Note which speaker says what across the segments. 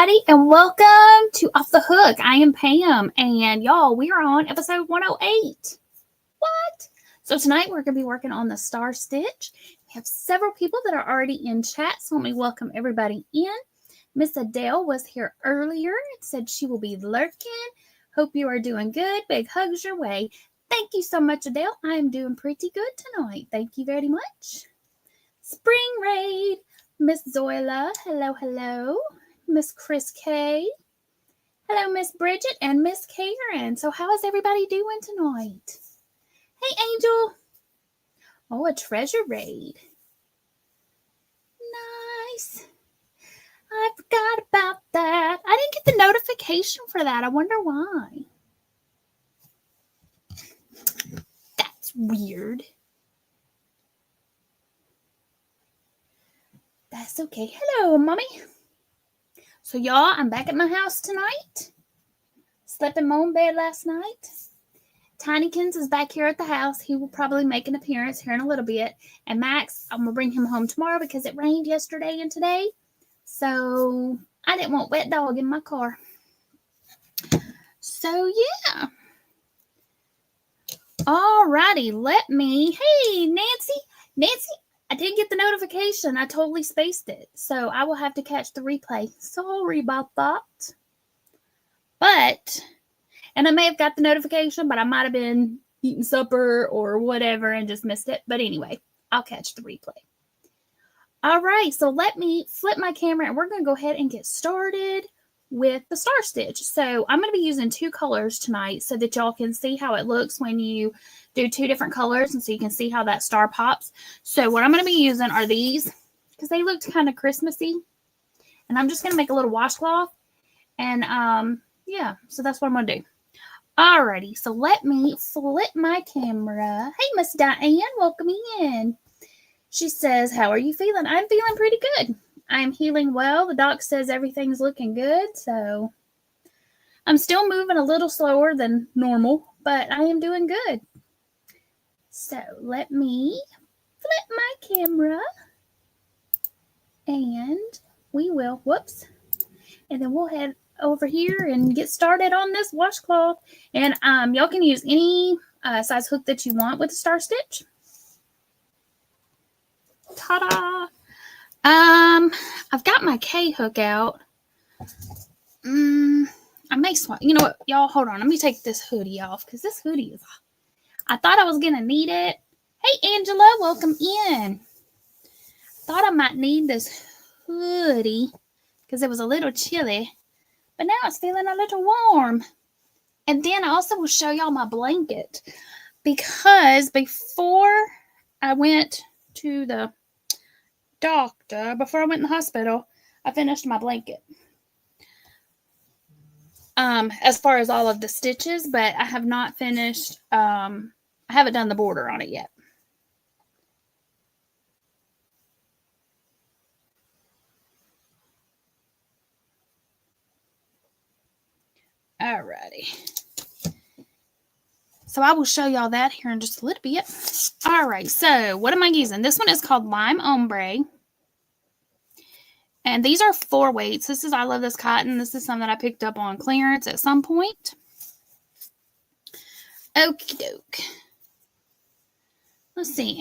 Speaker 1: everybody, and welcome to Off the Hook. I am Pam, and y'all, we are on episode 108. What? So tonight we're going to be working on the Star Stitch. We have several people that are already in chat, so let me welcome everybody in. Miss Adele was here earlier and said she will be lurking. Hope you are doing good. Big hugs your way. Thank you so much, Adele. I am doing pretty good tonight. Thank you very much. Spring Raid. Miss Zoila, hello, hello. Miss Chris K. Hello, Miss Bridget and Miss Karen. So how is everybody doing tonight? Hey, Angel. Oh, a treasure raid. Nice. I forgot about that. I didn't get the notification for that. I wonder why. That's weird. That's okay. Hello, Mommy. So, y'all, I'm back at my house tonight. Slept in my own bed last night. Tinykins is back here at the house. He will probably make an appearance here in a little bit. And Max, I'm going to bring him home tomorrow because it rained yesterday and today. So, I didn't want wet dog in my car. So, yeah. Alrighty, hey, Nancy. Nancy, I didn't get the notification. I totally spaced it. So I will have to catch the replay. Sorry about that. And I may have got the notification, but I might have been eating supper or whatever and just missed it. But anyway, I'll catch the replay. All right, so let me flip my camera and we're going to go ahead and get started with the Star Stitch. So I'm going to be using two colors tonight so that y'all can see how it looks when you do two different colors and so you can see how that star pops. So what I'm going to be using are these because they looked kind of Christmassy. And I'm just going to make a little washcloth. And yeah, so that's what I'm going to do. Alrighty, so let me flip my camera. Hey, Miss Diane, welcome in. She says, how are you feeling? I'm feeling pretty good. I'm healing well. The doc says everything's looking good, so I'm still moving a little slower than normal, but I am doing good. So let me flip my camera and we will, and then we'll head over here and get started on this washcloth. And y'all can use any size hook that you want with the Star Stitch. Ta-da! I've got my K hook out. I may swap. You know what, y'all? Hold on. Let me take this hoodie off because this hoodie is. I thought I was gonna need it. Hey, Angela, welcome in. Thought I might need this hoodie because it was a little chilly, but now it's feeling a little warm. And then I also will show y'all my blanket because before I went to the doctor, before I went in the hospital, I finished my blanket. As far as all of the stitches, but I have not finished, I haven't done the border on it yet. Alrighty. So I will show y'all that here in just a little bit. Alright, so what am I using? This one is called Lime Ombre. And these are 4 weights. I love this cotton. This is some that I picked up on clearance at some point. Okie doke. Let's see.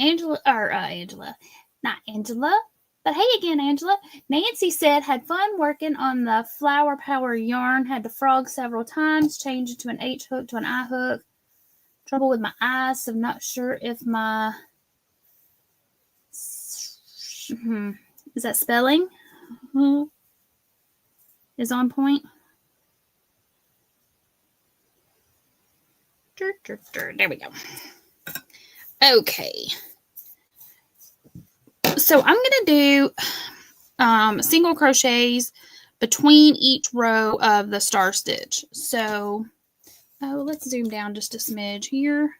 Speaker 1: Not Angela, but hey again, Angela. Nancy said, had fun working on the Flower Power yarn. Had to frog several times. Changed it to an H hook to an I hook. Trouble with my eyes, so I'm not sure if my... Is that spelling? Is on point. There we go. Okay. So I'm going to do single crochets between each row of the Star Stitch. So, let's zoom down just a smidge here.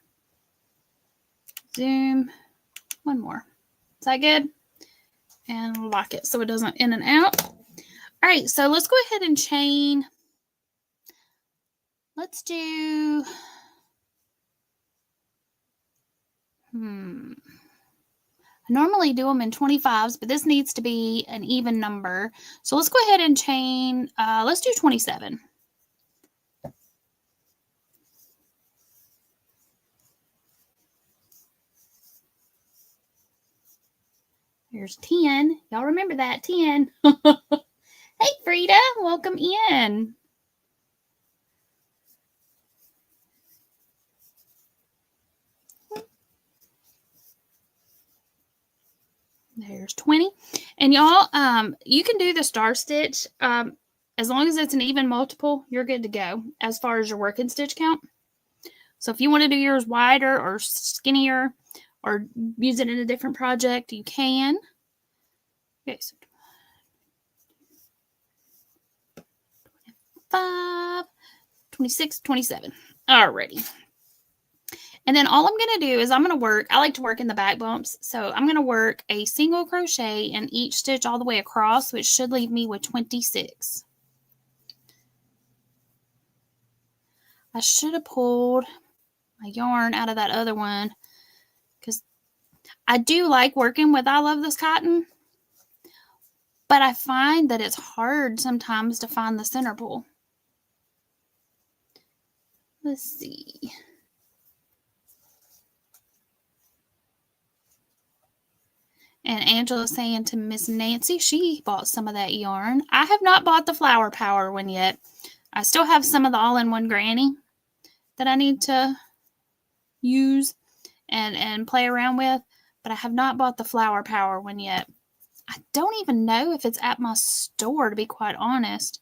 Speaker 1: Zoom. One more. Is that good? And lock it so it doesn't in and out. All right, so let's go ahead and chain. Let's do, I I normally do them in 25s, but this needs to be an even number. So let's go ahead and chain, let's do 27. There's 10. Y'all remember that, 10. Hey, Frida, welcome in. There's 20. And y'all, you can do the star stitch. As long as it's an even multiple, you're good to go as far as your working stitch count. So if you want to do yours wider or skinnier or use it in a different project, you can. Okay, so 25, 26, 27. Alrighty. And then all I'm going to do is I'm going to work, I like to work in the back bumps. So I'm going to work a single crochet in each stitch all the way across, which should leave me with 26. I should have pulled my yarn out of that other one because I do like working with I Love This Cotton, but I find that it's hard sometimes to find the center pull. Let's see. And Angela's saying to Miss Nancy, she bought some of that yarn. I have not bought the Flower Power one yet. I still have some of the All-in-One Granny that I need to use and play around with, but I have not bought the Flower Power one yet. I don't even know if it's at my store, to be quite honest.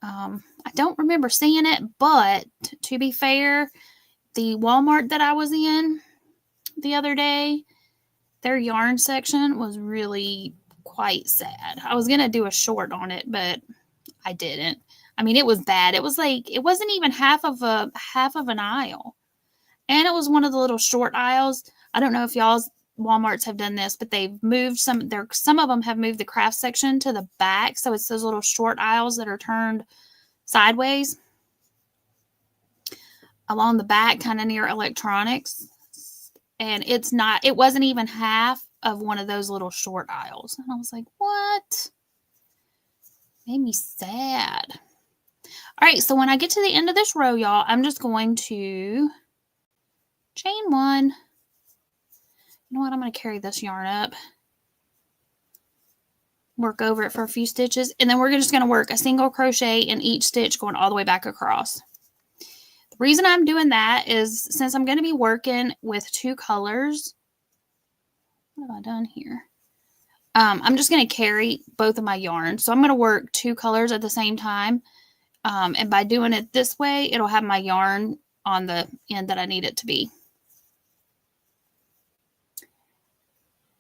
Speaker 1: I don't remember seeing it, but to be fair, the Walmart that I was in the other day, their yarn section was really quite sad. I was going to do a short on it, but I didn't. I mean, it was bad. It was like, it wasn't even half of an aisle. And it was one of the little short aisles. I don't know if y'all's Walmarts have done this, but they've moved some of them have moved the craft section to the back. So it's those little short aisles that are turned sideways along the back, kind of near electronics. And it wasn't even half of one of those little short aisles. And I was like, what? Made me sad. All right, so when I get to the end of this row, y'all, I'm just going to chain one. You know what? I'm going to carry this yarn up. Work over it for a few stitches. And then we're just going to work a single crochet in each stitch going all the way back across. The reason I'm doing that is since I'm going to be working with two colors. What have I done here? I'm just going to carry both of my yarns. So I'm going to work two colors at the same time. And by doing it this way, it'll have my yarn on the end that I need it to be.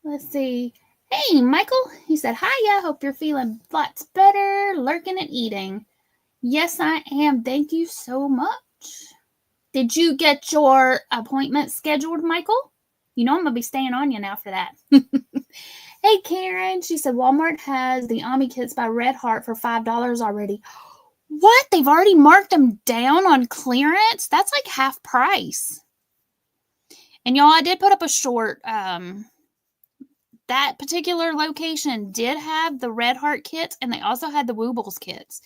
Speaker 1: Let's see. Hey, Michael. He said, hiya. Hope you're feeling lots better, lurking and eating. Yes, I am. Thank you so much. Did you get your appointment scheduled, Michael? You know I'm going to be staying on you now for that. Hey, Karen. She said Walmart has the Ami kits by Red Heart for $5 already. What? They've already marked them down on clearance? That's like half price. And y'all, I did put up a short. That particular location did have the Red Heart kits, and they also had the Woobles kits.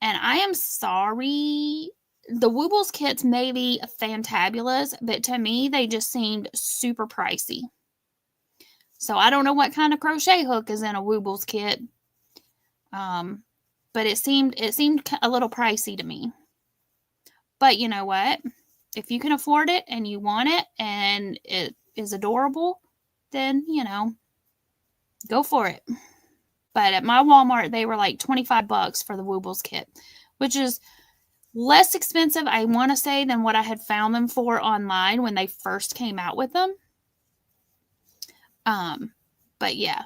Speaker 1: And I am sorry. The Woobles kits may be fantabulous, but to me, they just seemed super pricey. So I don't know what kind of crochet hook is in a Woobles kit. But it seemed a little pricey to me. But you know what? If you can afford it and you want it and it is adorable, then, you know, go for it. But at my Walmart, they were like $25 for the Woobles kit, which is less expensive, I want to say, than what I had found them for online when they first came out with them. But yeah.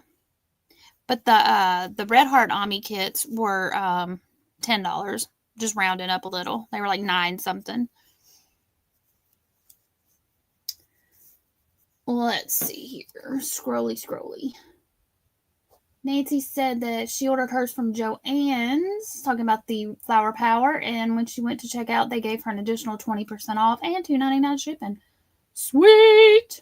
Speaker 1: But the Red Heart Ami kits were $10, just rounding up a little. They were like $9 something. Let's see here. Scrolly. Nancy said that she ordered hers from Joann's, talking about the Flower Power, and when she went to check out, they gave her an additional 20% off and $2.99 shipping. Sweet!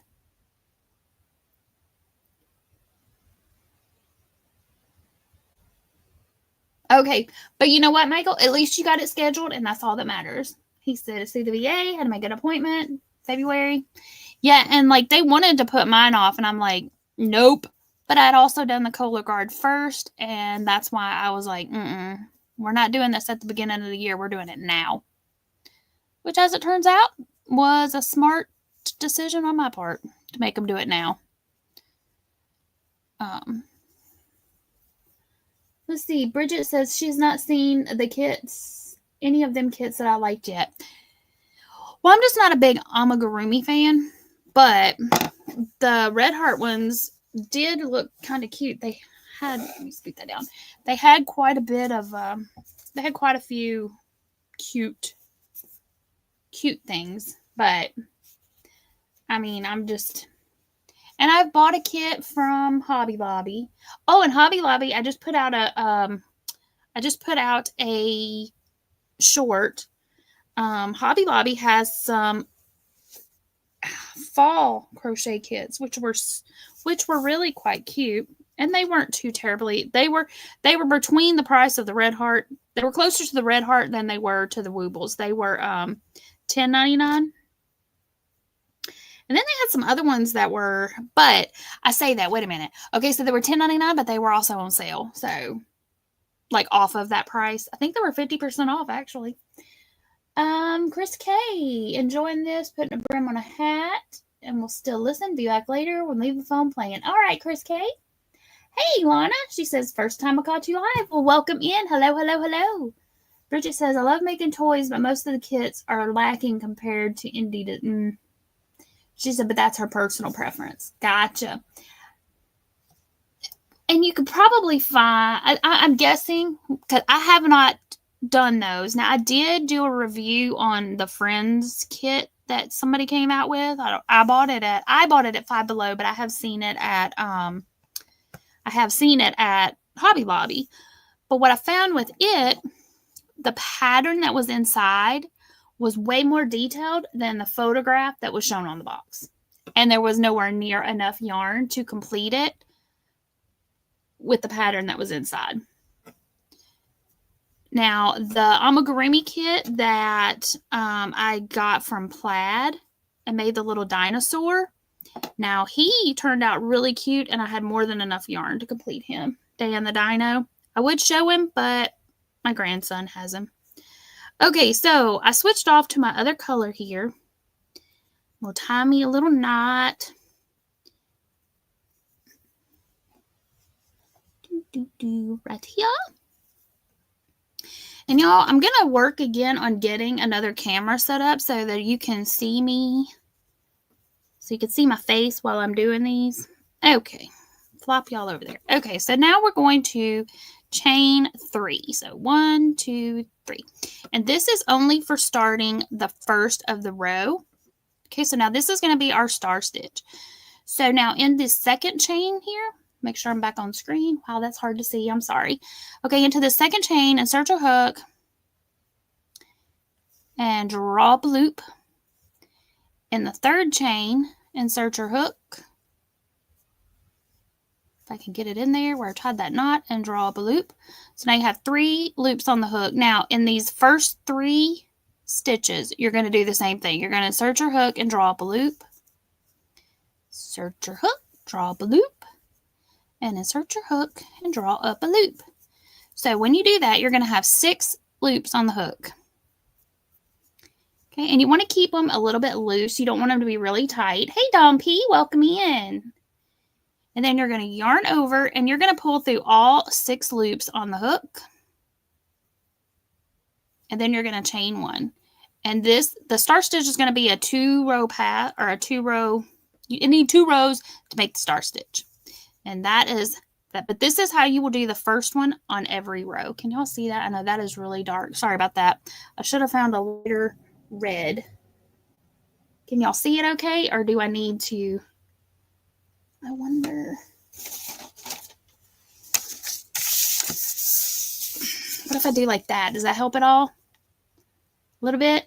Speaker 1: Okay, but you know what, Michael? At least you got it scheduled, and that's all that matters. He said to see the VA, had to make an appointment, February. Yeah, and like they wanted to put mine off, and I'm like, nope. But I'd also done the Kohler Guard first, and that's why I was like, we're not doing this at the beginning of the year. We're doing it now. Which, as it turns out, was a smart decision on my part to make them do it now. Let's see. Bridget says she's not seen the kits, any of them kits that I liked yet. Well, I'm just not a big amigurumi fan, but the Red Heart ones did look kind of cute. They had, let me scoot that down. They had quite a bit of, they had quite a few cute things, but I mean, I'm just, and I've bought a kit from Hobby Lobby. Oh, and Hobby Lobby, I just put out a short. Hobby Lobby has some fall crochet kits, which were really quite cute, and they weren't too terribly. They were between the price of the Red Heart. They were closer to the Red Heart than they were to the Woobles. They were $10.99. And then they had some other ones that were, but I say that, wait a minute. Okay, so they were $10.99, but they were also on sale. So, like, off of that price. I think they were 50% off, actually. Chris K, enjoying this, putting a brim on a hat, and we'll still listen. Be back later. We'll leave the phone playing. All right, Chris K. Hey, Lana. She says, first time I caught you live. Well, welcome in. Hello, hello, hello. Bridget says, I love making toys, but most of the kits are lacking compared to indie. She said, but that's her personal preference. Gotcha. And you could probably find, I'm guessing, because I have not done those. Now, I did do a review on the Friends kit that somebody came out with. I bought it at Five Below, but I have seen it at Hobby Lobby. But what I found with it, the pattern that was inside was way more detailed than the photograph that was shown on the box. And there was nowhere near enough yarn to complete it with the pattern that was inside. Now, the amigurumi kit that I got from Plaid and made the little dinosaur, now he turned out really cute, and I had more than enough yarn to complete him. Dan the Dino. I would show him, but my grandson has him. Okay, so I switched off to my other color here. We'll tie me a little knot. Right here. And y'all, I'm going to work again on getting another camera set up so that you can see me. So you can see my face while I'm doing these. Okay. Flop y'all over there. Okay, so now we're going to chain 3. So 1, 2, 3. And this is only for starting the first of the row. Okay, so now this is going to be our star stitch. So now in this second chain here, make sure I'm back on screen. Wow, that's hard to see. I'm sorry. Okay, into the second chain, insert your hook and draw up a loop. In the third chain, insert your hook. If I can get it in there where I tied that knot, and draw up a loop. So now you have 3 loops on the hook. Now in these first 3 stitches, you're going to do the same thing. You're going to insert your hook and draw up a loop. Insert your hook, draw up a loop, and insert your hook and draw up a loop. So when you do that, you're going to have 6 loops on the hook. Okay, and you want to keep them a little bit loose. You don't want them to be really tight. Hey, Dom P, welcome in. And then you're going to yarn over, and you're going to pull through all 6 loops on the hook. And then you're going to chain 1. And the star stitch is going to be a 2-row path, or a 2-row. You need 2 rows to make the star stitch. And that is that. But this is how you will do the first one on every row. Can y'all see that? I know that is really dark. Sorry about that. I should have found a lighter red. Can y'all see it okay? Or do I need to? I wonder. What if I do like that? Does that help at all? A little bit?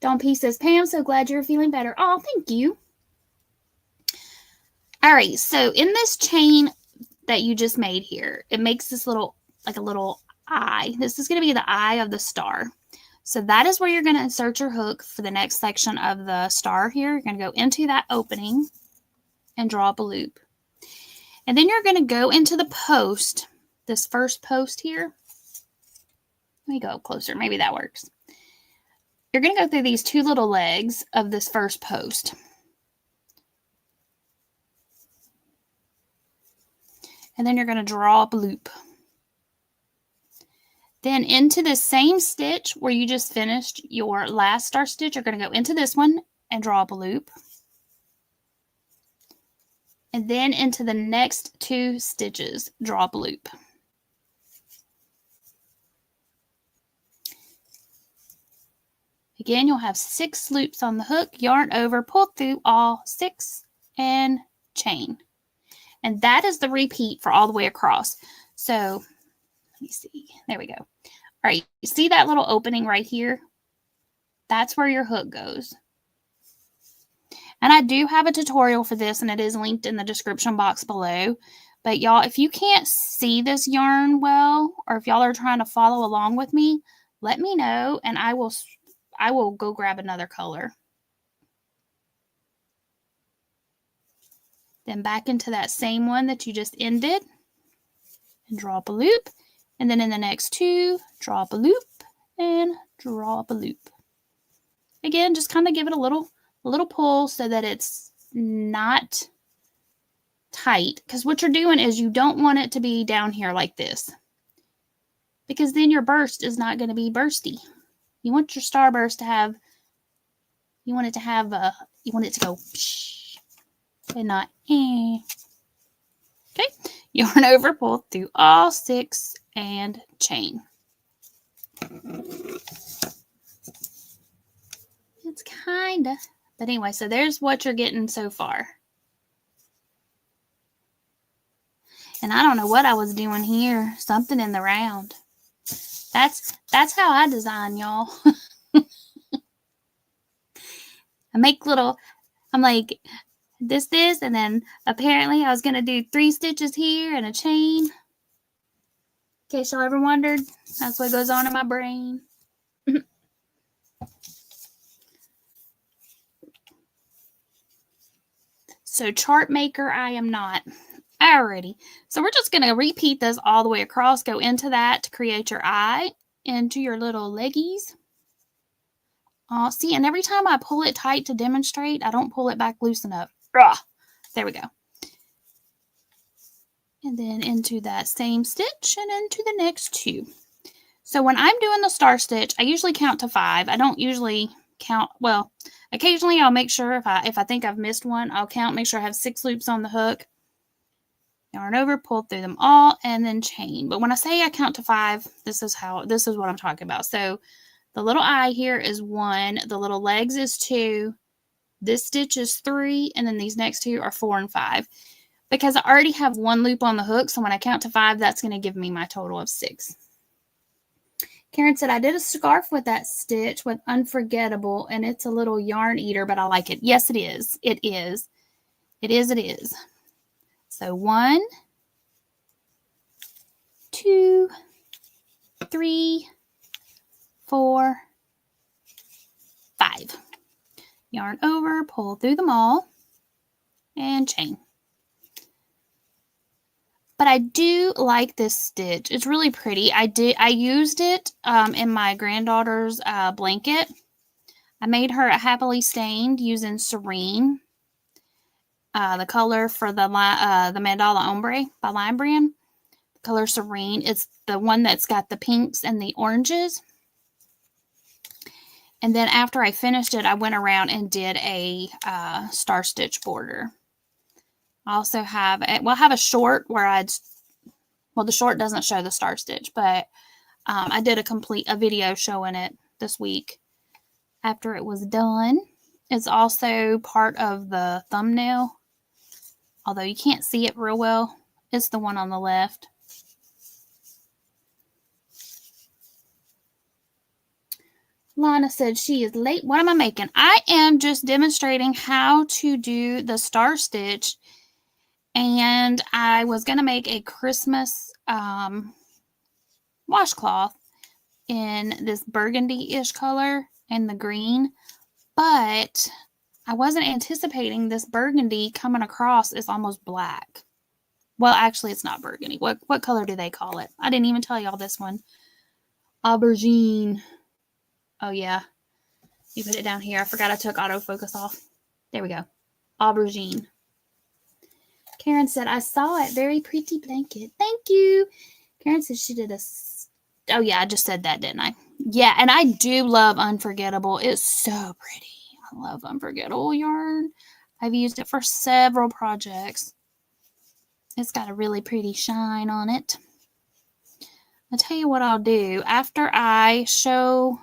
Speaker 1: Dawn P says, Pam, so glad you're feeling better. Oh, thank you. All right, so in this chain that you just made here, it makes this little like a little eye. This is going to be the eye of the star. So that is where you're going to insert your hook for the next section of the star here. You're going to go into that opening and draw up a loop. And then you're going to go into the post, this first post here. Let me go up closer. Maybe that works. You're going to go through these two little legs of this first post. And then you're going to draw up a loop. Then into the same stitch where you just finished your last star stitch, you're going to go into this one and draw up a loop. And then into the next two stitches, draw up a loop. Again, you'll have 6 loops on the hook, yarn over, pull through all 6, and chain. And that is the repeat for all the way across. So, let me see. There we go. All right, you see that little opening right here? That's where your hook goes. And I do have a tutorial for this, and it is linked in the description box below. But y'all, if you can't see this yarn well, or if y'all are trying to follow along with me, let me know, and I will go grab another color. Then back into that same one that you just ended and draw up a loop. And then in the next two, draw up a loop and draw up a loop. Again, just kind of give it a little pull so that it's not tight. Because what you're doing is you don't want it to be down here like this. Because then your burst is not going to be bursty. You want your starburst to have, you want it to go psh, and not eh. Okay, yarn over, pull through all 6, and chain. It's kinda, but anyway, so there's what you're getting so far. And I don't know what I was doing here, something in the round. That's how I design, y'all. I'm like, this, and then apparently I was going to do 3 stitches here and a chain. In case y'all ever wondered, that's what goes on in my brain. So chart maker, I am not. Alrighty, so we're just going to repeat this all the way across. Go into that to create your eye, into your little leggies. See, and every time I pull it tight to demonstrate, I don't pull it back loose enough. There we go. And then into that same stitch and into the next 2. So when I'm doing the star stitch, I usually count to 5. I don't usually count, well, occasionally I'll make sure if I think I've missed one, I'll count, make sure I have 6 loops on the hook. Yarn over, pull through them all, and then chain. But when I say I count to 5, this is what I'm talking about. So the little eye here is 1, the little legs is 2, this stitch is 3, and then these next 2 are 4 and 5. Because I already have 1 loop on the hook, so when I count to 5, that's going to give me my total of 6. Karen said, I did a scarf with that stitch with Unforgettable, and it's a little yarn eater, but I like it. Yes, it is. It is. It is. It is. So 1, 2, 3, 4, 5. Yarn over, pull through them all, and chain. But I do like this stitch. It's really pretty. I used it in my granddaughter's blanket. I made her a Happily Stained using Serene. The color for the Mandala Ombre by Line Brand. The color Serene. It's the one that's got the pinks and the oranges. And then after I finished it, I went around and did a star stitch border. I also have a short where the short doesn't show the star stitch, but I did a video showing it this week after it was done. It's also part of the thumbnail, although you can't see it real well. It's the one on the left. Lana said she is late. What am I making? I am just demonstrating how to do the star stitch. And I was going to make a Christmas washcloth in this burgundy-ish color and the green, but I wasn't anticipating this burgundy coming across as almost black. Well, actually, it's not burgundy. What color do they call it? I didn't even tell y'all this one. Aubergine. Oh, yeah. You put it down here. I forgot I took autofocus off. There we go. Aubergine. Karen said, I saw it. Very pretty blanket. Thank you. Karen said she did a... Oh, yeah, I just said that, didn't I? Yeah, and I do love Unforgettable. It's so pretty. I love Unforgettable yarn. I've used it for several projects. It's got a really pretty shine on it. I'll tell you what I'll do. After I show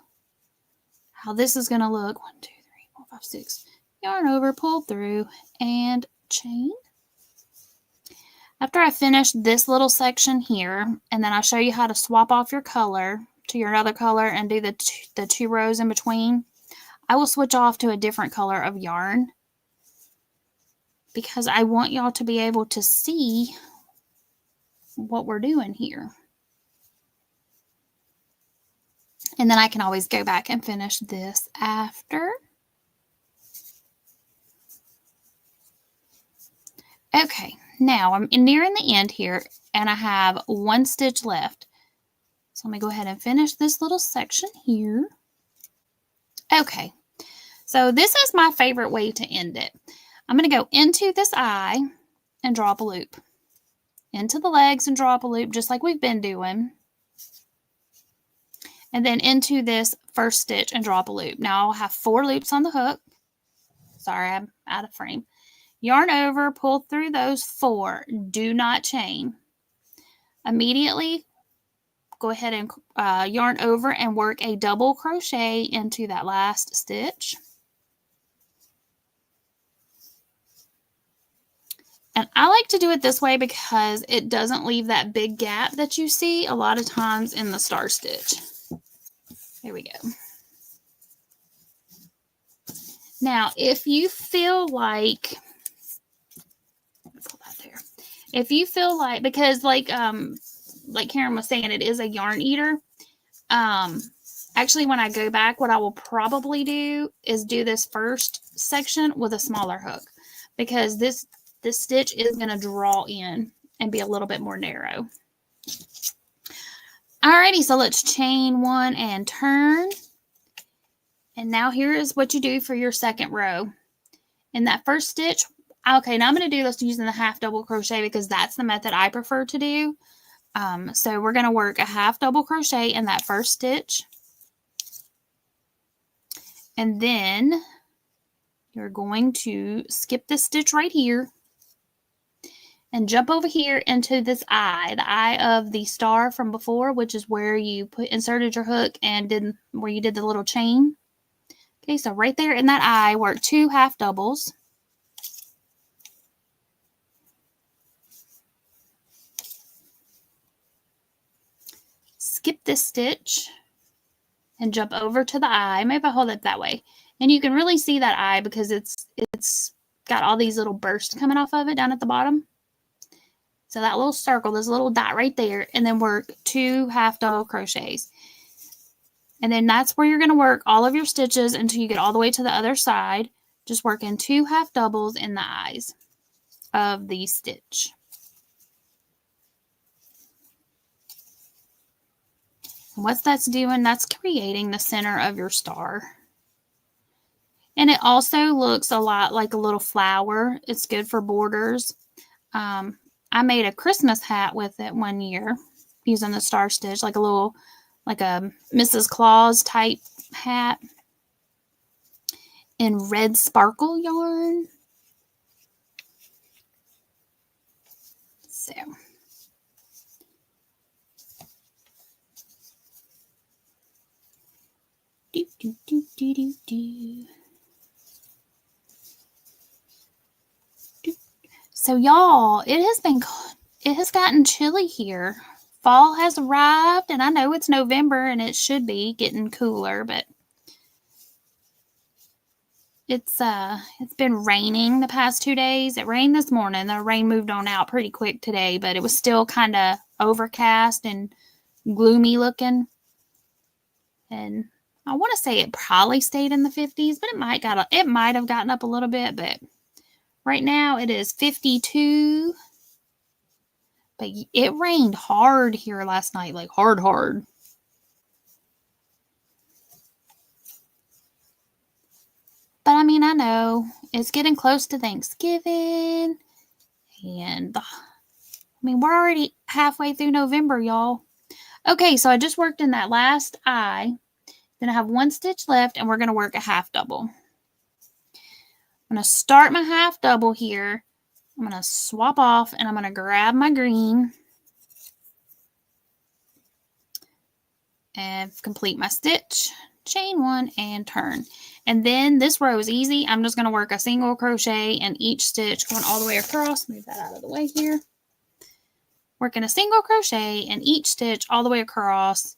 Speaker 1: how this is going to look, 1, 2, 3, 4, 5, 6, yarn over, pull through, and chain. After I finish this little section here, and then I'll show you how to swap off your color to your other color and do the 2 rows in between, I will switch off to a different color of yarn because I want y'all to be able to see what we're doing here. And then I can always go back and finish this after. Okay, now I'm nearing the end here and I have 1 stitch left. So let me go ahead and finish this little section here. Okay, so this is my favorite way to end it. I'm going to go into this eye and draw up a loop. Into the legs and draw up a loop just like we've been doing. And then into this first stitch and draw up a loop. Now I'll have 4 loops on the hook. Sorry, I'm out of frame. Yarn over, pull through those 4. Do not chain. Immediately go ahead and yarn over and work a double crochet into that last stitch. And I like to do it this way because it doesn't leave that big gap that you see a lot of times in the Star Stitch. There we go. Now, if you feel like, let's put that there. If you feel like, because like Karen was saying, it is a yarn eater. Actually, when I go back, what I will probably do is do this first section with a smaller hook because this stitch is going to draw in and be a little bit more narrow. Alrighty, so let's chain 1 and turn. And now here is what you do for your second row. In that first stitch, okay, now I'm going to do this using the half double crochet because that's the method I prefer to do. So we're going to work a half double crochet in that first stitch. And then you're going to skip this stitch right here and jump over here into this eye, the eye of the star from before, which is where you inserted your hook and where you did the little chain. Okay, so right there in that eye, work 2 half doubles. Skip this stitch and jump over to the eye. Maybe I'll hold it that way. And you can really see that eye because it's got all these little bursts coming off of it down at the bottom. So that little circle, this little dot right there, and then work 2 half double crochets. And then that's where you're going to work all of your stitches until you get all the way to the other side. Just working 2 half doubles in the eyes of the stitch. And what that's doing, that's creating the center of your star. And it also looks a lot like a little flower. It's good for borders. I made a Christmas hat with it one year using the Star Stitch, like a Mrs. Claus type hat in red sparkle yarn. So do do do do do do. So y'all, it has gotten chilly here. Fall has arrived, and I know it's November and it should be getting cooler, but it's been raining the past 2 days. It rained this morning. The rain moved on out pretty quick today, but it was still kind of overcast and gloomy looking. And I want to say it probably stayed in the 50s, but it might have gotten up a little bit, but right now it is 52. But it rained hard here last night, like hard. But I mean, I know it's getting close to Thanksgiving, and I mean, we're already halfway through November, y'all. Okay, so I just worked in that last eye. Then I have one stitch left, and we're going to work a half double. I'm going to start my half double here. I'm going to swap off, and I'm going to grab my green and complete my stitch, chain one, and turn. And then this row is easy. I'm just going to work a single crochet in each stitch going all the way across. Move that out of the way here. Working a single crochet in each stitch all the way across.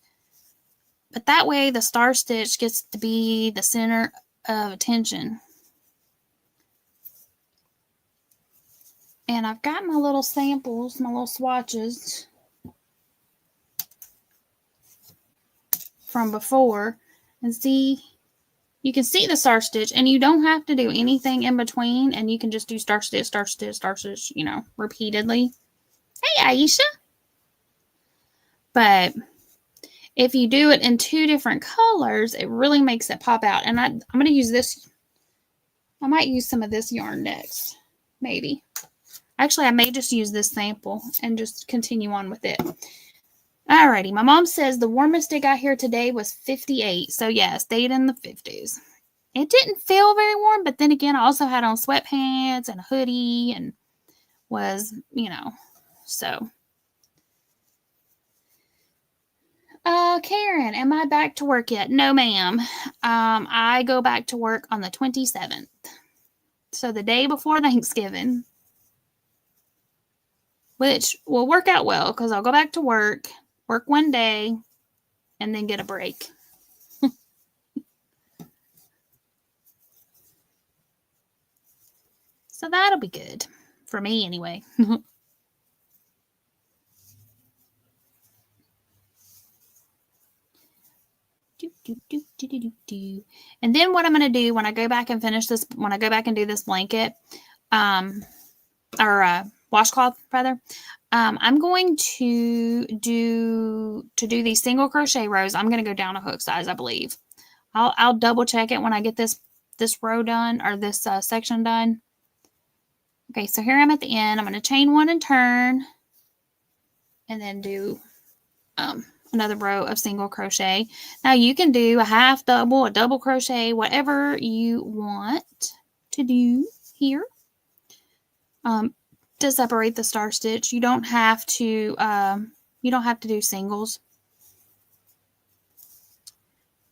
Speaker 1: But that way the star stitch gets to be the center of attention. And I've got my little samples, my little swatches from before. And see, you can see the star stitch, and you don't have to do anything in between, and you can just do star stitch, star stitch, star stitch, you know, repeatedly. Hey, Aisha. But if you do it in two different colors, it really makes it pop out. And I'm going to use this. I might use some of this yarn next. Maybe. Actually, I may just use this sample and just continue on with it. Alrighty. My mom says the warmest it got here today was 58. So, yeah, it stayed in the 50s. It didn't feel very warm, but then again, I also had on sweatpants and a hoodie and was, you know, so. Karen, am I back to work yet? No, ma'am. I go back to work on the 27th. So the day before Thanksgiving, which will work out well because I'll go back to work one day, and then get a break. So that'll be good for me anyway. And then what I'm going to do when I go back and finish this, when I go back and do this blanket, or washcloth rather, I'm going to do these single crochet rows. I'm going to go down a hook size, I believe. I'll double check it when I get this row done, or this section done. Okay, so here I'm at the end. I'm going to chain one and turn, and then do another row of single crochet. Now you can do a half double, a double crochet, whatever you want to do here. To separate the star stitch, you don't have to do singles.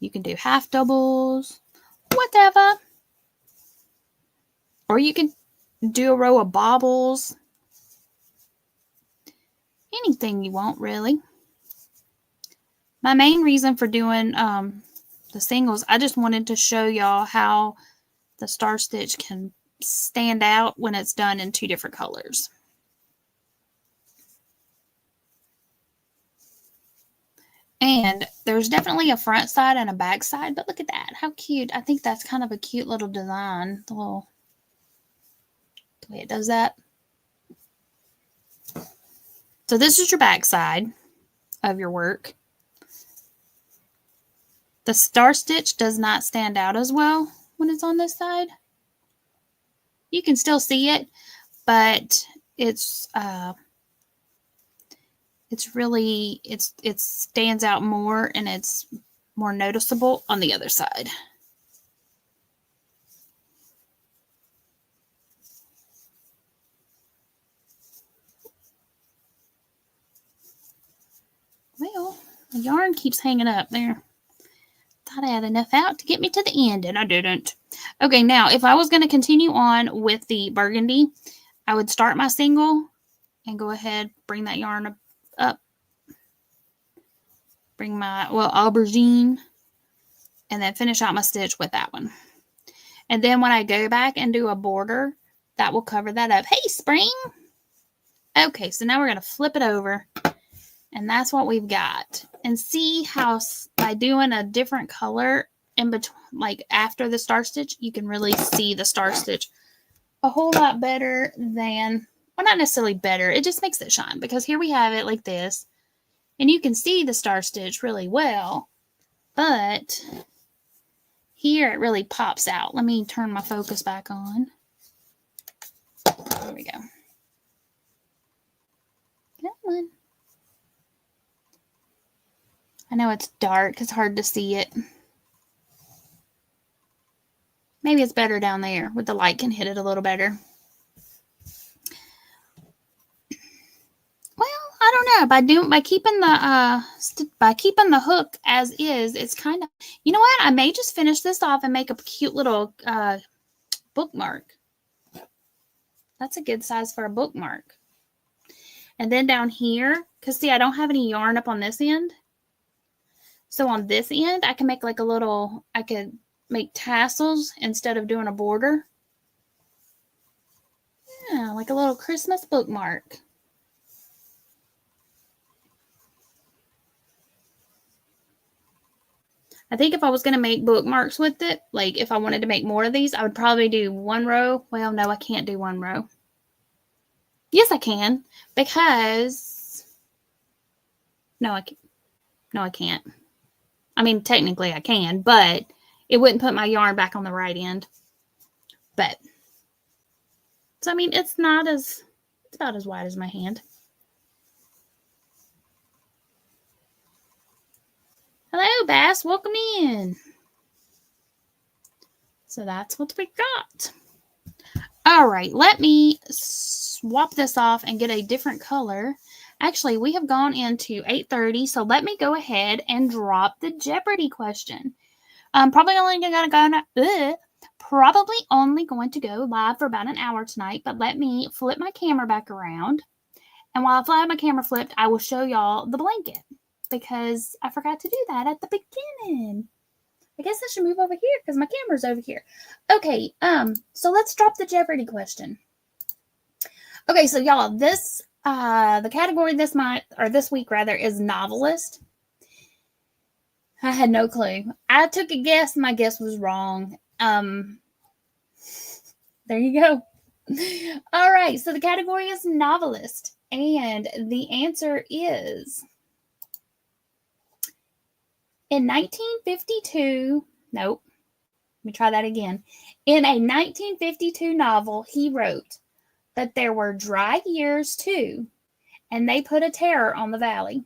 Speaker 1: You can do half doubles, whatever. Or you can do a row of bobbles. Anything you want, really. My main reason for doing the singles, I just wanted to show y'all how the star stitch can stand out when it's done in two different colors. And there's definitely a front side and a back side, but look at that. How cute. I think that's kind of a cute little design. The way it does that. So this is your back side of your work. The star stitch does not stand out as well when it's on this side. You can still see it, but it stands out more, and it's more noticeable on the other side. Well, the yarn keeps hanging up there. Thought I had enough out to get me to the end, and I didn't. Okay, now if I was going to continue on with the burgundy, I would start my single and go ahead, bring that yarn up, bring my, aubergine, and then finish out my stitch with that one. And then when I go back and do a border, that will cover that up. Hey, Spring! Okay, so now we're going to flip it over, And that's what we've got. And see how by doing a different color in between, like after the star stitch, you can really see the star stitch a whole lot better than, well, not necessarily better. It just makes it shine, because here we have it like this, and you can see the star stitch really well, but here it really pops out. Let me turn my focus back on. There we go. Come on. I know it's dark. It's hard to see it. Maybe it's better down there with the light can hit it a little better. Well, I don't know. By keeping the hook as is, it's kind of, you know what? I may just finish this off and make a cute little bookmark. That's a good size for a bookmark. And then down here, because see, I don't have any yarn up on this end. So on this end, I can make like a little, I could make tassels instead of doing a border. Yeah, like a little Christmas bookmark. I think if I was going to make bookmarks with it, like if I wanted to make more of these, I would probably do one row. Well, no, I can't do one row. Yes, I can, because no, I can't. I mean, technically I can, but it wouldn't put my yarn back on the right end. But, so I mean, it's about as wide as my hand. Hello, Bass. Welcome in. So that's what we got. All right, let me swap this off and get a different color. Actually, we have gone into 8:30, so let me go ahead and drop the Jeopardy question. I'm probably only going to go live for about an hour tonight, but let me flip my camera back around. And while I have my camera flipped, I will show y'all the blanket, because I forgot to do that at the beginning. I guess I should move over here because my camera's over here. Okay, so let's drop the Jeopardy question. Okay, so y'all, this the category this month, or this week rather, is novelist. I had no clue. I took a guess. My guess was wrong. There you go. All right, so the category is novelist, and the answer is, in 1952, nope, let me try that again. In a 1952 novel, he wrote that there were dry years too, and they put a terror on the valley.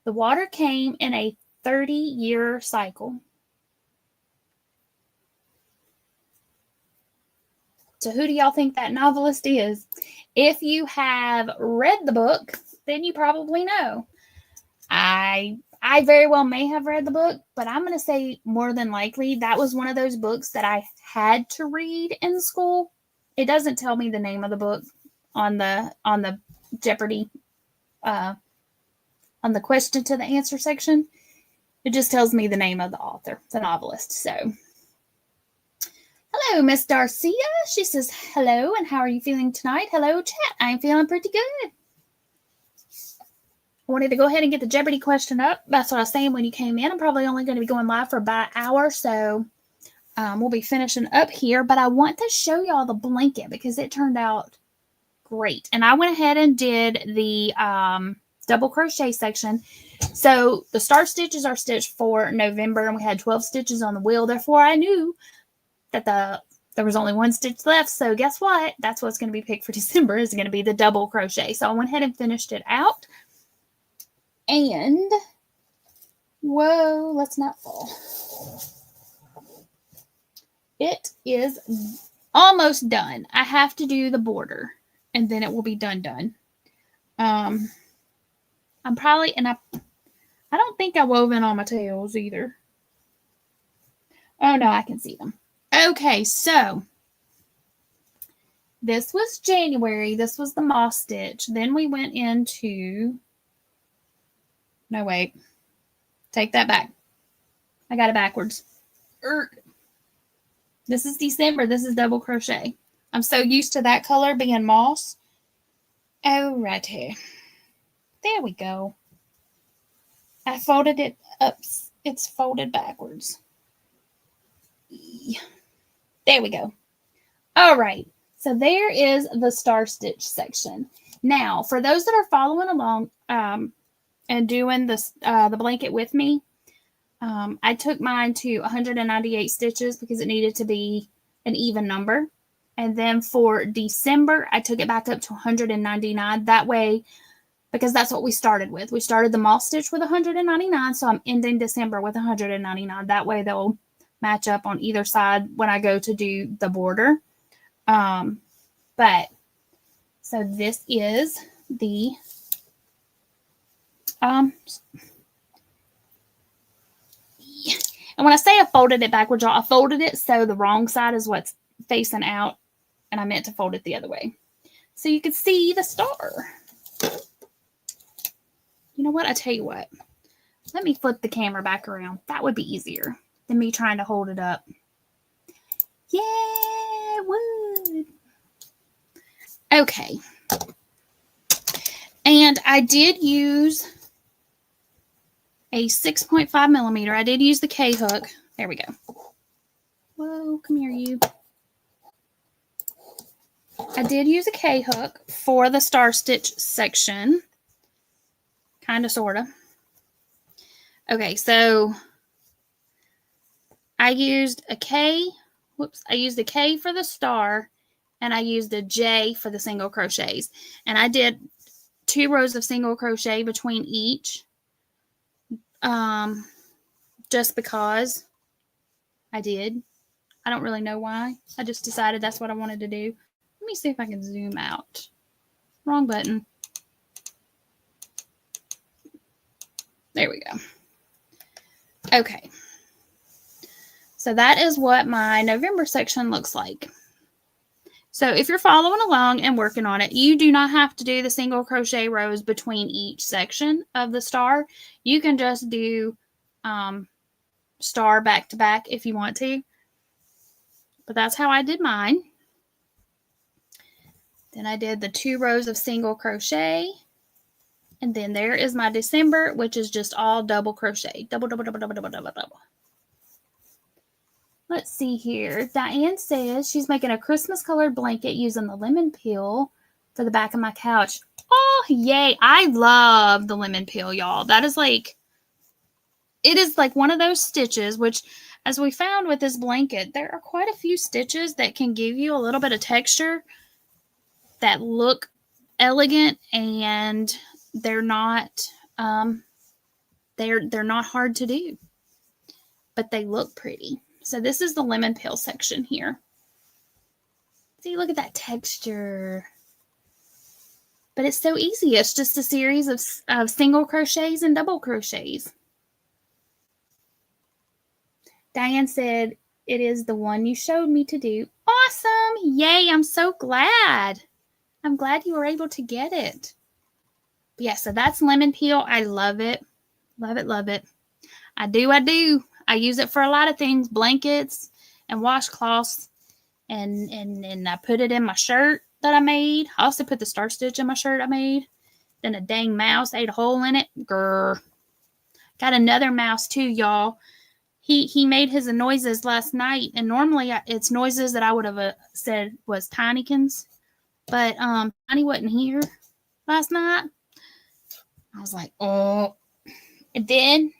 Speaker 1: The water came in a 30-year cycle. So who do y'all think that novelist is? If you have read the book, then you probably know. I very well may have read the book, but I'm going to say more than likely that was one of those books that I had to read in school. It doesn't tell me the name of the book on the Jeopardy, on the question to the answer section. It just tells me the name of the author, the novelist. So, hello, Miss Darcia. She says hello, and how are you feeling tonight? Hello, chat. I'm feeling pretty good. I wanted to go ahead and get the Jeopardy question up. That's what I was saying when you came in. I'm probably only going to be going live for about an hour, so we'll be finishing up here. But I want to show y'all the blanket because it turned out great. And I went ahead and did the double crochet section. So the star stitches are stitched for November, and we had 12 stitches on the wheel. Therefore, I knew that there was only one stitch left. So guess what? That's what's going to be picked for December, is going to be the double crochet. So I went ahead and finished it out. And, whoa, let's not fall. It is almost done. I have to do the border, and then it will be done. I'm probably, and I don't think I wove in all my tails either. Oh, no, I can see them. Okay, so this was January. This was the moss stitch. Then we went into, no, wait. Take that back. I got it backwards. This is December. This is double crochet. I'm so used to that color being moss. Alrighty. There we go. I folded it up. It's folded backwards. There we go. All right. So there is the star stitch section. Now, for those that are following along and doing this, the blanket with me, I took mine to 198 stitches because it needed to be an even number. And then for December, I took it back up to 199. That way, because that's what we started with. We started the moss stitch with 199, so I'm ending December with 199. That way they'll match up on either side when I go to do the border. But so this is the and when I say I folded it backwards, y'all, I folded it so the wrong side is what's facing out, and I meant to fold it the other way so you could see the star. You know what? I tell you what. Let me flip the camera back around. That would be easier than me trying to hold it up. Yeah, it would. Okay. And I did use a 6.5 millimeter. I did use the K hook. There we go. Whoa, come here, you. I did use a K hook for the star stitch section. Kind of, sort of. Okay, so I used a K. Whoops. I used a K for the star, and I used a J for the single crochets. And I did 2 rows of single crochet between each. Just because I did. I don't really know why. I just decided that's what I wanted to do. Let me see if I can zoom out. Wrong button. There we go. Okay. So that is what my November section looks like. So if you're following along and working on it, you do not have to do the single crochet rows between each section of the star. You can just do star back to back if you want to. But that's how I did mine. Then I did the 2 rows of single crochet. And then there is my December, which is just all double crochet. Double, double, double, double, double, double, double. Let's see here. Diane says she's making a Christmas colored blanket using the lemon peel for the back of my couch. Oh, yay. I love the lemon peel, y'all. That is like, it is like one of those stitches, which as we found with this blanket, there are quite a few stitches that can give you a little bit of texture that look elegant, and they're not they're not hard to do, but they look pretty. So this is the lemon peel section here. See, look at that texture. But it's so easy. It's just a series of single crochets and double crochets. Diane said, it is the one you showed me to do. Awesome. Yay. I'm so glad. I'm glad you were able to get it. But yeah, so that's lemon peel. I love it. Love it, love it. I do. I use it for a lot of things, blankets and washcloths. And I put it in my shirt that I made. I also put the star stitch in my shirt I made. Then a dang mouse ate a hole in it. Grr. Got another mouse too, y'all. He made his noises last night. And normally it's noises that I would have said was Tinykins. But Tiny wasn't here last night. I was like, oh. And then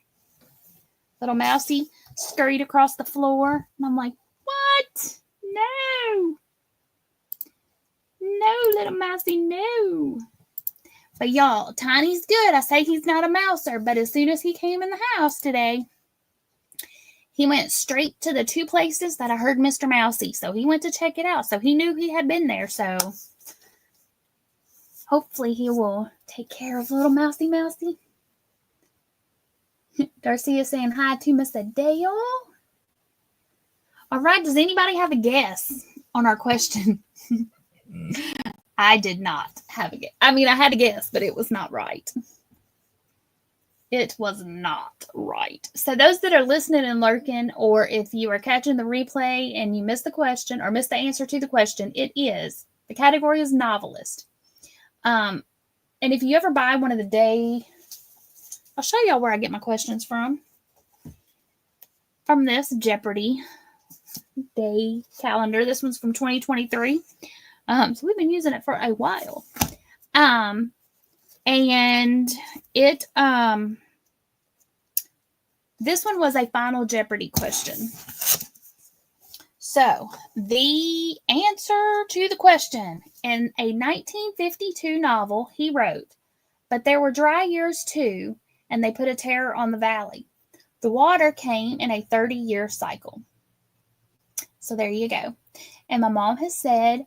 Speaker 1: little mousy scurried across the floor. And I'm like, what? No. No, little mousy, no. But y'all, Tiny's good. I say he's not a mouser. But as soon as he came in the house today, he went straight to the 2 places that I heard Mr. Mousy. So he went to check it out. So he knew he had been there. So hopefully he will take care of little mousy. Darcy is saying hi to Miss Adele. All right. Does anybody have a guess on our question? I did not have a guess. I mean, I had a guess, but it was not right. It was not right. So those that are listening and lurking, or if you are catching the replay and you missed the question or missed the answer to the question, the category is novelist. And if you ever buy one of the day I'll show y'all where I get my questions from. From this Jeopardy day calendar. This one's from 2023. So we've been using it for a while. And it this one was a final Jeopardy question. So the answer to the question: in a 1952 novel he wrote, "But there were dry years too, and they put a terror on the valley. The water came in a 30-year cycle." So there you go. And my mom has said,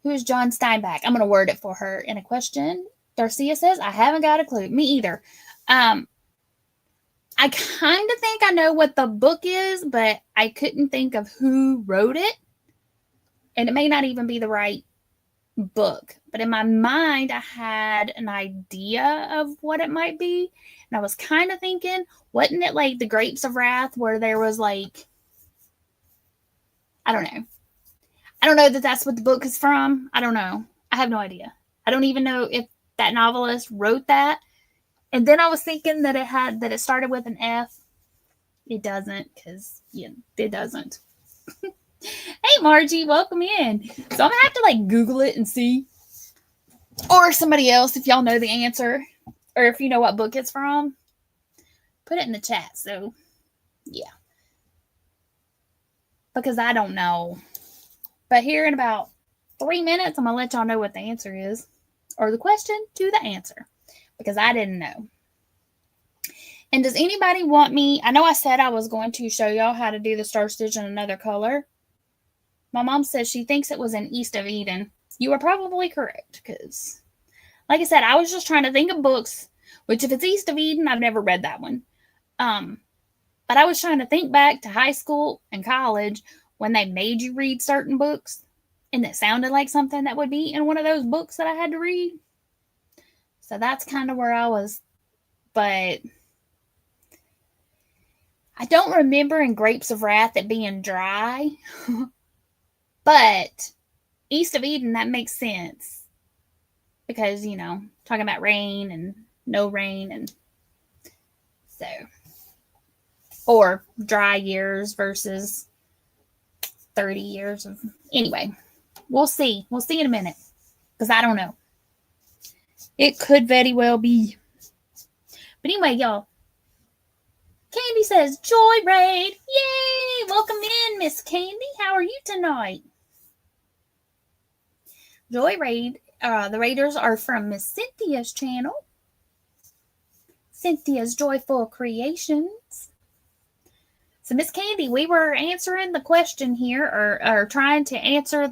Speaker 1: who is John Steinbeck? I'm going to word it for her in a question. Darcia says, I haven't got a clue. Me either. I kind of think I know what the book is, but I couldn't think of who wrote it. And it may not even be the right book. But in my mind, I had an idea of what it might be. And I was kind of thinking, wasn't it like The Grapes of Wrath, where there was like, I don't know. I don't know that that's what the book is from. I don't know. I have no idea. I don't even know if that novelist wrote that. And then I was thinking that it started with an F. It doesn't, because it doesn't. Hey Margie, welcome in. So I'm gonna have to like Google it and see. Or somebody else, if y'all know the answer, or if you know what book it's from, put it in the chat. So yeah. Because I don't know. But here in about 3 minutes, I'm gonna let y'all know what the answer is. Or the question to the answer. Because I didn't know. And does anybody want me? I know I said I was going to show y'all how to do the Star Stitch in another color. My mom says she thinks it was in East of Eden. You are probably correct. Because, like I said, I was just trying to think of books. Which, if it's East of Eden, I've never read that one. But I was trying to think back to high school and college when they made you read certain books. And it sounded like something that would be in one of those books that I had to read. So that's kind of where I was. But I don't remember in Grapes of Wrath it being dry. But East of Eden, that makes sense. Because, talking about rain and no rain. And so. Or dry years versus 30 years of. Anyway, we'll see. We'll see in a minute. Because I don't know. It could very well be. But anyway, y'all. Candy says, Joy Raid. Yay! Welcome in, Miss Candy. How are you tonight? Joy Raid. The Raiders are from Miss Cynthia's channel. Cynthia's Joyful Creations. So, Miss Candy, we were answering the question here, or trying to answer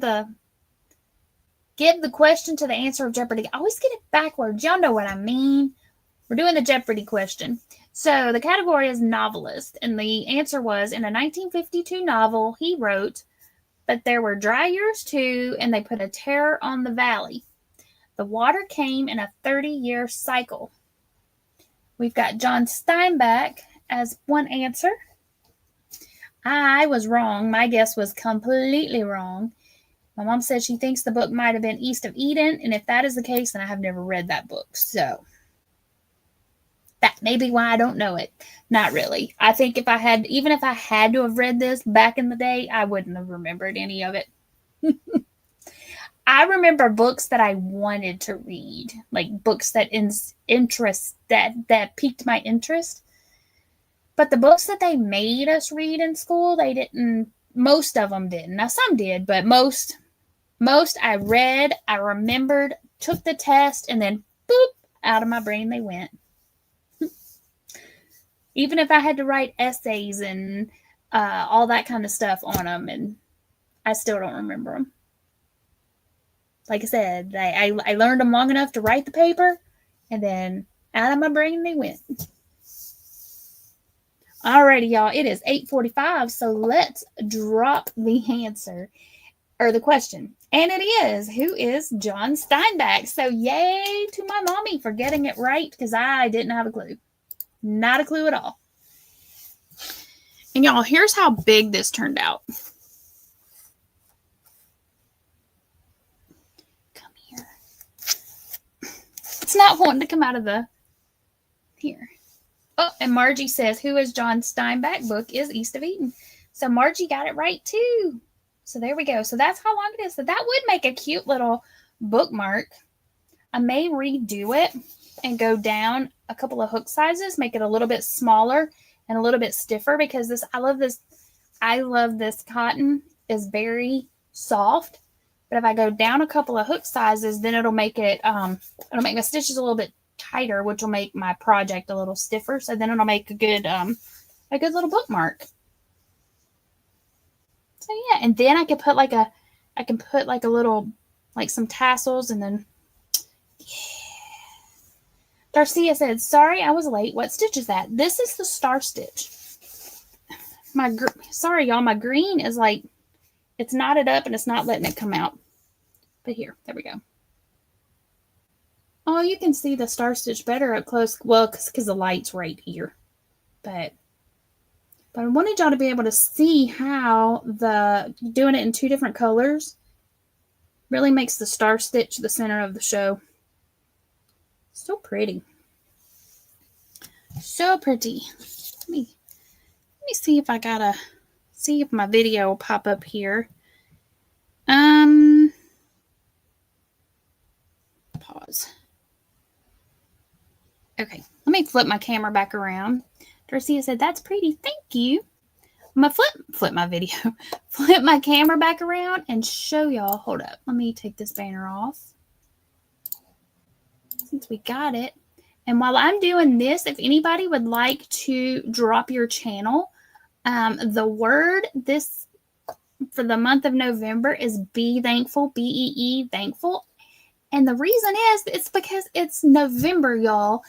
Speaker 1: give the question to the answer of Jeopardy. I always get it backwards. Y'all know what I mean. We're doing the Jeopardy question. So the category is novelist, and the answer was, in a 1952 novel he wrote, but there were dry years too, and they put a terror on the valley. The water came in a 30-year cycle. We've got John Steinbeck as one answer. I was wrong. My guess was completely wrong. My mom said she thinks the book might have been East of Eden, and if that is the case, then I have never read that book. So that may be why I don't know it. Not really. I think even if I had to have read this back in the day, I wouldn't have remembered any of it. I remember books that I wanted to read, like books that that piqued my interest. But the books that they made us read in school, they didn't. Most of them didn't. Now some did, but most I read, I remembered, took the test, and then boop, out of my brain they went. Even if I had to write essays and all that kind of stuff on them, and I still don't remember them. Like I said, I learned them long enough to write the paper, and then out of my brain they went. Alrighty, y'all. It is 8:45, so let's drop the answer, or the question. And it is, who is John Steinbeck? So yay to my mommy for getting it right, because I didn't have a clue. Not a clue at all. And y'all, here's how big this turned out. Come here. It's not wanting to come out of the... Here. Oh, and Margie says, who is John Steinbeck? Book is East of Eden. So Margie got it right too. So there we go. So that's how long it is. So that would make a cute little bookmark. I may redo it and go down a couple of hook sizes, make it a little bit smaller and a little bit stiffer, because this, I love this cotton is very soft. But if I go down a couple of hook sizes, then it'll make it, it'll make my stitches a little bit tighter, which will make my project a little stiffer. So then it'll make a good little bookmark. So yeah, and then I can put like a little, like some tassels, and then Darcia said, sorry, I was late. What stitch is that? This is the Star Stitch. Sorry, y'all. My green is like, it's knotted up and it's not letting it come out. But here, there we go. Oh, you can see the Star Stitch better up close. Well, because the light's right here. But I wanted y'all to be able to see how doing it in two different colors really makes the Star Stitch the center of the show. So pretty. So pretty. Let me see if if my video will pop up here. Pause. Okay, let me flip my camera back around. Darcia said, that's pretty. Thank you. I'm going to flip my video. Flip my camera back around and show y'all. Hold up. Let me take this banner off, since we got it. And while I'm doing this, if anybody would like to drop your channel, the word this for the month of November is be thankful, B-E-E, thankful. And the reason is, it's because it's November, y'all.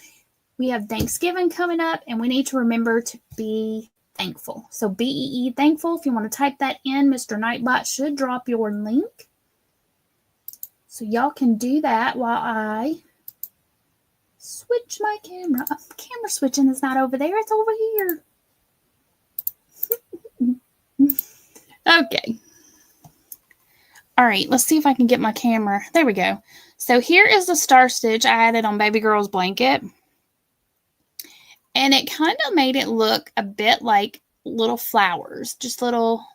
Speaker 1: We have Thanksgiving coming up, and we need to remember to be thankful. So B-E-E, thankful. If you want to type that in, Mr. Nightbot should drop your link. So y'all can do that while I switch my camera. Camera switching is not over there. It's over here. Okay. All right. Let's see if I can get my camera. There we go. So here is the Star Stitch I added on Baby Girl's blanket. And it kind of made it look a bit like little flowers. Just little,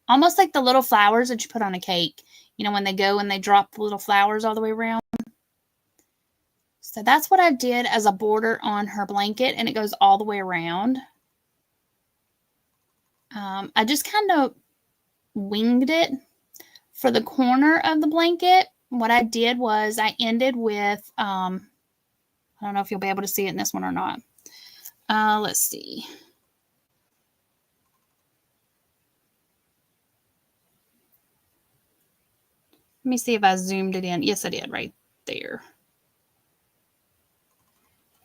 Speaker 1: almost like the little flowers that you put on a cake. You know, when they go and they drop the little flowers all the way around. So that's what I did as a border on her blanket, and it goes all the way around. I just kind of winged it for the corner of the blanket. What I did was I ended with, I don't know if you'll be able to see it in this one or not. Let's see. Let me see if I zoomed it in. Yes, I did, right there.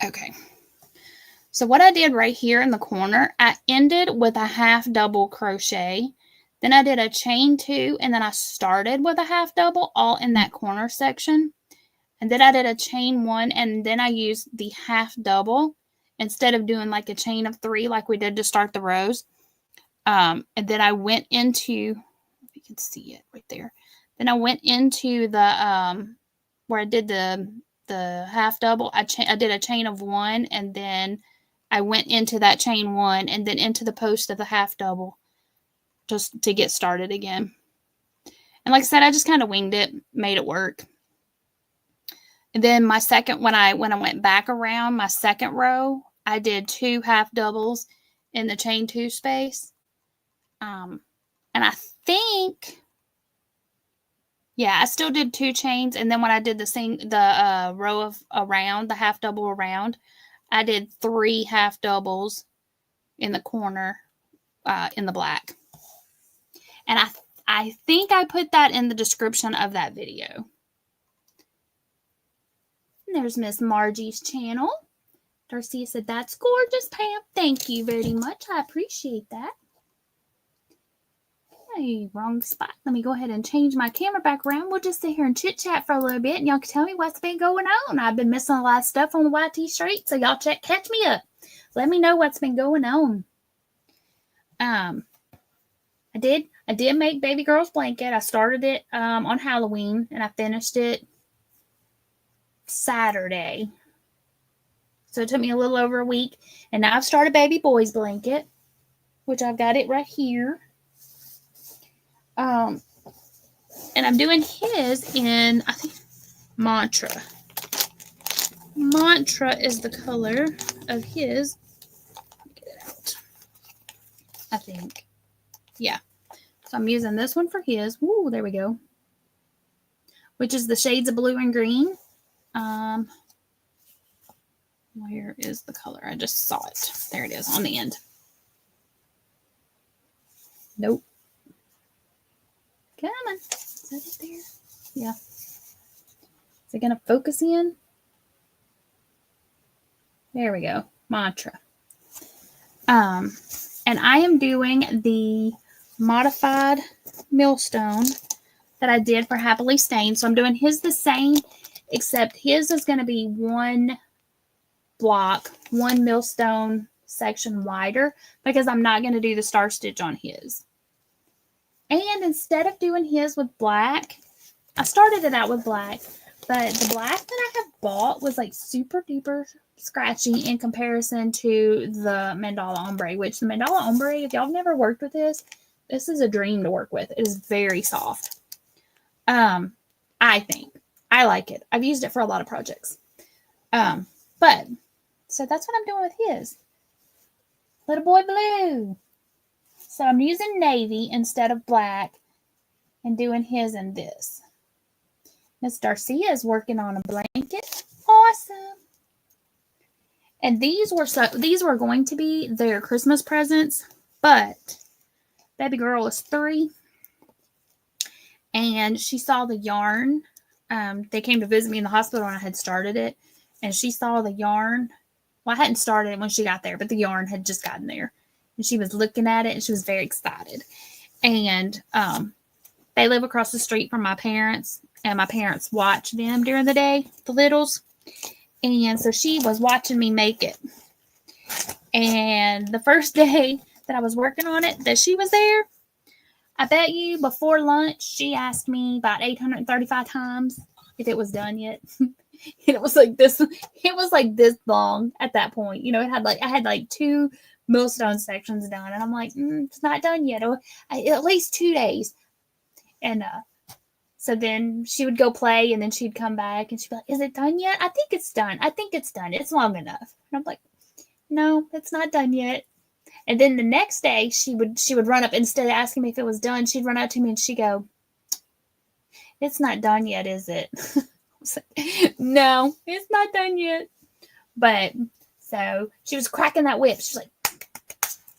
Speaker 1: Okay. So what I did right here in the corner, I ended with a half double crochet. Then I did a chain 2, and then I started with a half double all in that corner section. And then I did a chain 1, and then I used the half double instead of doing like a chain of 3 like we did to start the rows. And then I went into, if you can see it right there. Then I went into the, where I did the half double. I did a chain of 1, and then I went into that chain 1 and then into the post of the half double just to get started again. And like I said, I just kind of winged it, made it work. And then my second, when I went back around my second row, I did 2 half doubles in the chain 2 space. And I think, yeah, I still did 2 chains. And then when I did the row of around, the half double around, I did 3 half doubles in the corner in the black. And I think I put that in the description of that video. And there's Miss Margie's channel. Darcia said, that's gorgeous, Pam. Thank you very much. I appreciate that. Hey, wrong spot. Let me go ahead and change my camera back around. We'll just sit here and chit-chat for a little bit, and y'all can tell me what's been going on. I've been missing a lot of stuff on the YT Street, so y'all catch me up. Let me know what's been going on. I did make Baby Girl's blanket. I started it on Halloween, and I finished it Saturday. So it took me a little over a week. And now I've started baby boy's blanket, which I've got it right here. And I'm doing his in, I think, Mantra. Mantra is the color of his. Get it out. I think. Yeah. So I'm using this one for his. Woo, there we go. Which is the shades of blue and green. Where is the color? I just saw it. There it is on the end. Nope. Come on. Is that it there? Yeah. Is it going to focus in? There we go. Mantra. And I am doing the modified millstone that I did for Happily Stained. So I'm doing his the same, except his is going to be one block, one millstone section wider, because I'm not going to do the star stitch on his. And instead of doing his with black, I started it out with black, but the black that I have bought was like super duper scratchy in comparison to the Mandala Ombre, which the Mandala Ombre, if y'all have never worked with this is a dream to work with. It is very soft. I think. I like it. I've used it for a lot of projects. But, so that's what I'm doing with his. Little boy blue. So I'm using navy instead of black and doing his in this. Miss Darcia is working on a blanket. Awesome. And these were going to be their Christmas presents, but baby girl is 3 and she saw the yarn. They came to visit me in the hospital when I had started it, and she saw the yarn. Well, I hadn't started it when she got there, but the yarn had just gotten there. And she was looking at it, and she was very excited. And they live across the street from my parents, and my parents watch them during the day, the littles. And so she was watching me make it. And the first day that I was working on it, that she was there, I bet you before lunch, she asked me about 835 times if it was done yet. It was like this. It was like this long at that point. You know, I had like 2 millstone sections done, and I'm like, it's not done yet. At least 2 days. And so then she would go play, and then she'd come back, and she'd be like, "Is it done yet? I think it's done. I think it's done. It's long enough." And I'm like, "No, it's not done yet." And then the next day, she would run up, instead of asking me if it was done, she'd run out to me and she'd go, "It's not done yet, is it?" I was like, "No, it's not done yet." But so she was cracking that whip. She's like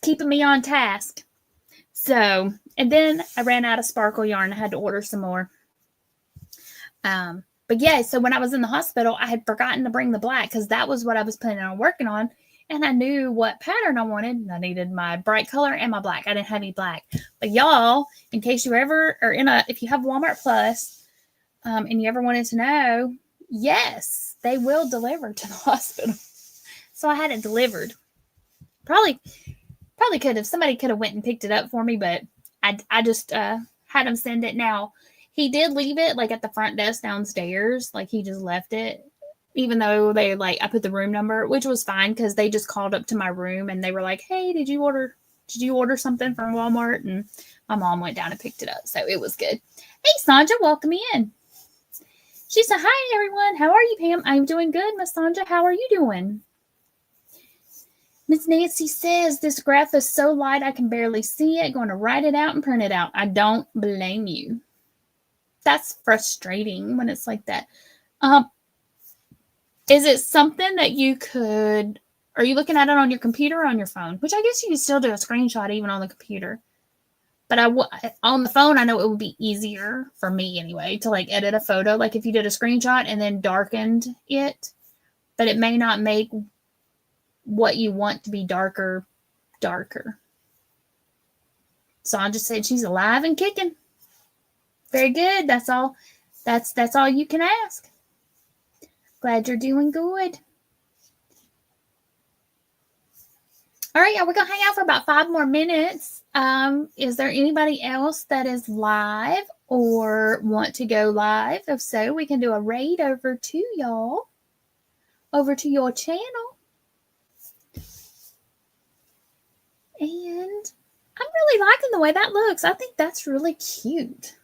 Speaker 1: keeping me on task. So, and then I ran out of sparkle yarn. I had to order some more. But yeah, so when I was in the hospital, I had forgotten to bring the black because that was what I was planning on working on. And I knew what pattern I wanted. I needed my bright color and my black. I didn't have any black. But y'all, in case you ever are if you have Walmart Plus, and you ever wanted to know, yes, they will deliver to the hospital. So I had it delivered. Probably could have. Somebody could have went and picked it up for me, but I just had him send it. Now, he did leave it like at the front desk downstairs. Like he just left it. Even though I put the room number, which was fine because they just called up to my room and they were like, "Hey, did you order something from Walmart?" And my mom went down and picked it up. So it was good. Hey, Sandra, welcome in. She said, "Hi, everyone. How are you, Pam?" "I'm doing good, Miss Sandra. How are you doing?" Miss Nancy says, "This graph is so light I can barely see it. Going to write it out and print it out." I don't blame you. That's frustrating when it's like that. Is it something that are you looking at it on your computer or on your phone? Which I guess you can still do a screenshot even on the computer. But on the phone, I know it would be easier for me anyway to edit a photo. Like if you did a screenshot and then darkened it, but it may not make what you want to be darker. So I just said she's alive and kicking. Very good. That's all. That's all you can ask. Glad you're doing good. All right, y'all, we're going to hang out for about 5 more minutes. Is there anybody else that is live or want to go live? If so, we can do a raid over to y'all, over to your channel. And I'm really liking the way that looks. I think that's really cute.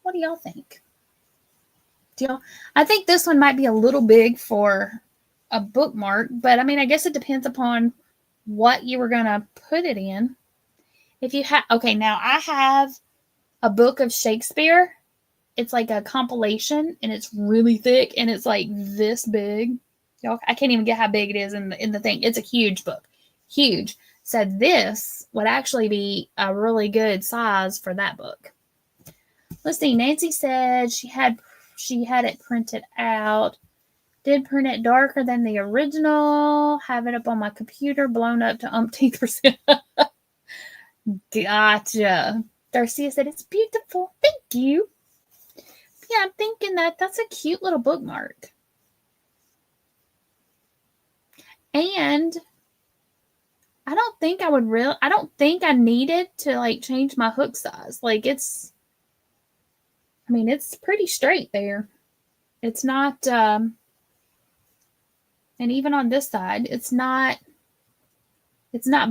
Speaker 1: What do y'all think? I think this one might be a little big for a bookmark, but I mean, I guess it depends upon what you were going to put it in. If you have, okay, now I have a book of Shakespeare. It's like a compilation and it's really thick and it's like this big. Y'all, I can't even get how big it is in the thing. It's a huge book. Huge. So this would actually be a really good size for that book. Let's see. Nancy said she had it printed out. Did print it darker than the original. Have it up on my computer, blown up to umpteenth percent. Gotcha. Darcia said it's beautiful. Thank you. Yeah, I'm thinking that's a cute little bookmark. And I don't think I needed to like change my hook size. Like it's pretty straight there. It's not, and even on this side, it's not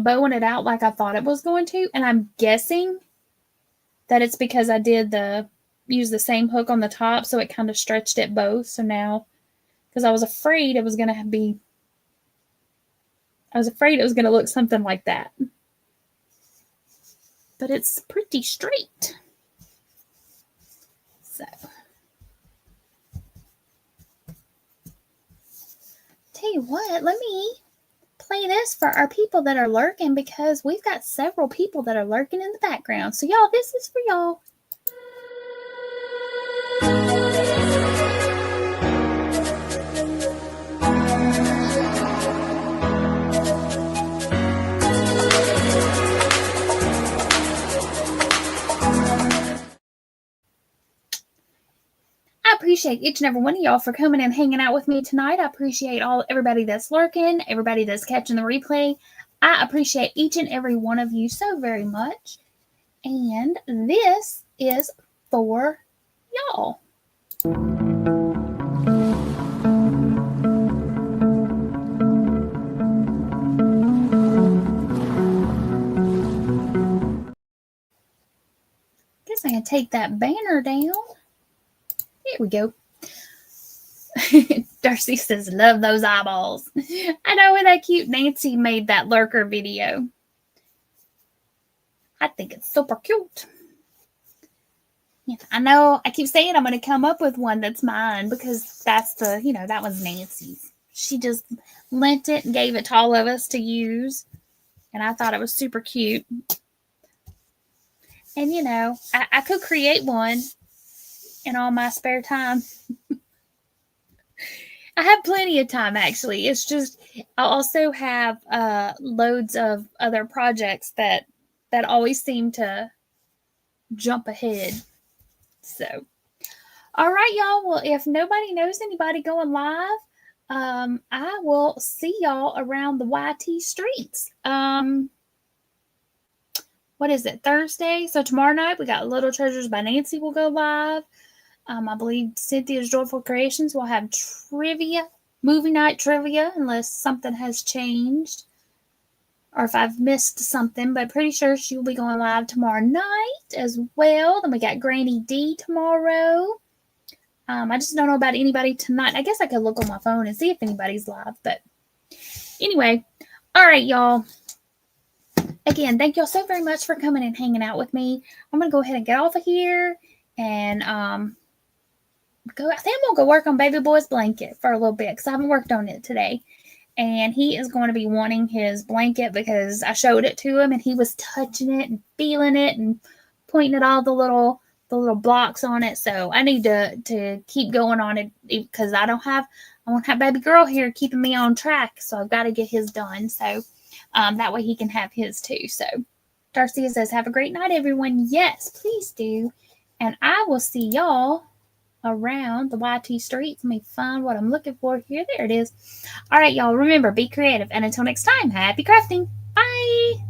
Speaker 1: bowing it out like I thought it was going to. And I'm guessing that it's because I did use the same hook on the top, so it kind of stretched it both. So now, because I was afraid it was going to look something like that. But it's pretty straight. So, tell you what, let me play this for our people that are lurking, because we've got several people that are lurking in the background. So y'all, this is for y'all. I appreciate each and every one of y'all for coming and hanging out with me tonight. I appreciate everybody that's lurking, everybody that's catching the replay. I appreciate each and every one of you so very much. And this is for y'all. Guess I can take that banner down. Here we go. Darcy says, love those eyeballs. I know, isn't that cute? Nancy made that lurker video. I think it's super cute. Yeah, I know. I keep saying I'm going to come up with one that's mine, because that's that was Nancy's. She just lent it and gave it to all of us to use. And I thought it was super cute. And, I could create one in all my spare time. I have plenty of time, actually. It's just I also have loads of other projects that always seem to jump ahead. So, all right, y'all. Well, if nobody knows anybody going live, I will see y'all around the YT streets. What is it? Thursday? So tomorrow night we got Little Treasures by Nancy will go live. I believe Cynthia's Joyful Creations will have trivia, movie night trivia, unless something has changed or if I've missed something, but pretty sure she will be going live tomorrow night as well. Then we got Granny D tomorrow. I just don't know about anybody tonight. I guess I could look on my phone and see if anybody's live, but anyway. All right, y'all. Again, thank y'all so very much for coming and hanging out with me. I'm going to go ahead and get off of here and I think I'm going to go work on Baby Boy's blanket for a little bit, because I haven't worked on it today. And he is going to be wanting his blanket because I showed it to him and he was touching it and feeling it and pointing at all the little blocks on it. So I need to keep going on it, because I won't have baby girl here keeping me on track. So I've got to get his done. So that way he can have his too. So Darcia says, have a great night, everyone. Yes, please do. And I will see y'all around the YT streets. Let me find what I'm looking for here. There it is. All right, y'all. Remember, be creative. And until next time, happy crafting. Bye.